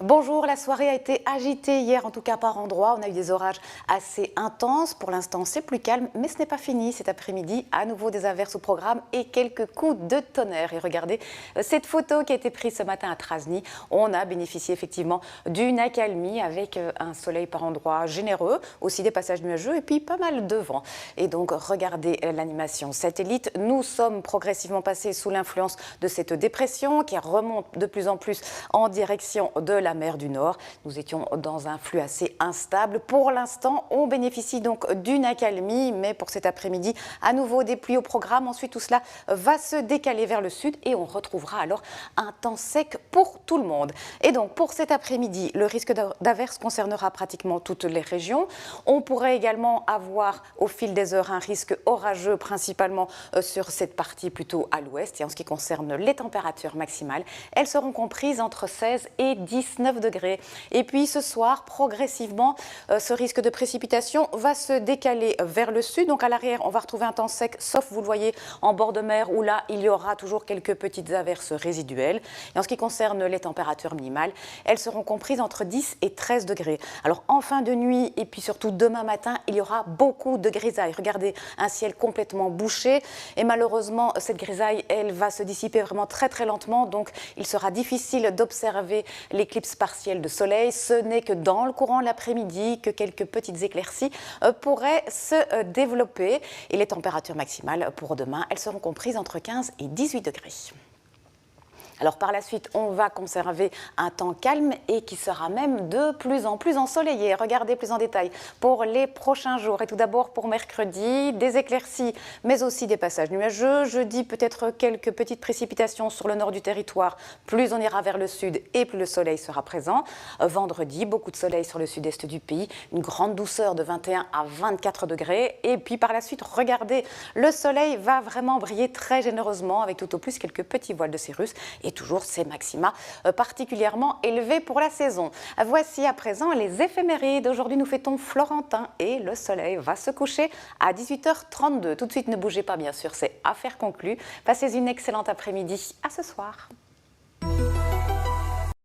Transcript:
Bonjour, la soirée a été agitée hier, en tout cas par endroits. On a eu des orages assez intenses. Pour l'instant, c'est plus calme, mais ce n'est pas fini. Cet après-midi, à nouveau des averses au programme et quelques coups de tonnerre. Et regardez cette photo qui a été prise ce matin à Trasny. On a bénéficié effectivement d'une accalmie avec un soleil par endroits généreux, aussi des passages nuageux et puis pas mal de vent. Et donc, regardez l'animation satellite. Nous sommes progressivement passés sous l'influence de cette dépression qui remonte de plus en plus en direction de la mer du Nord. Nous étions dans un flux assez instable. Pour l'instant, on bénéficie donc d'une accalmie, mais pour cet après-midi, à nouveau des pluies au programme. Ensuite, tout cela va se décaler vers le sud et on retrouvera alors un temps sec pour tout le monde. Et donc, pour cet après-midi, le risque d'averse concernera pratiquement toutes les régions. On pourrait également avoir au fil des heures un risque orageux, principalement sur cette partie plutôt à l'ouest. Et en ce qui concerne les températures maximales, elles seront comprises entre 16 et 19 degrés. Et puis ce soir, progressivement, ce risque de précipitation va se décaler vers le sud. Donc à l'arrière, on va retrouver un temps sec, sauf, vous le voyez, en bord de mer, où là, il y aura toujours quelques petites averses résiduelles. Et en ce qui concerne les températures minimales, elles seront comprises entre 10 et 13 degrés. Alors en fin de nuit, et puis surtout demain matin, il y aura beaucoup de grisailles. Regardez, un ciel complètement bouché. Et malheureusement, cette grisaille, elle va se dissiper vraiment très très lentement. Donc il sera difficile d'observer l'éclipse partielle de soleil. Ce n'est que dans le courant de l'après-midi que quelques petites éclaircies pourraient se développer. Et les températures maximales pour demain, elles seront comprises entre 15 et 18 degrés. Alors par la suite, on va conserver un temps calme et qui sera même de plus en plus ensoleillé. Regardez plus en détail pour les prochains jours. Et tout d'abord pour mercredi, des éclaircies, mais aussi des passages nuageux. Jeudi, peut-être quelques petites précipitations sur le nord du territoire. Plus on ira vers le sud et plus le soleil sera présent. Vendredi, beaucoup de soleil sur le sud-est du pays. Une grande douceur de 21 à 24 degrés. Et puis par la suite, regardez, le soleil va vraiment briller très généreusement avec tout au plus quelques petits voiles de cirrus. Et toujours ces maxima particulièrement élevés pour la saison. Voici à présent les éphémérides. Aujourd'hui, nous fêtons Florentin et le soleil va se coucher à 18h32. Tout de suite, ne bougez pas, bien sûr, c'est affaire conclue. Passez une excellente après-midi. À ce soir.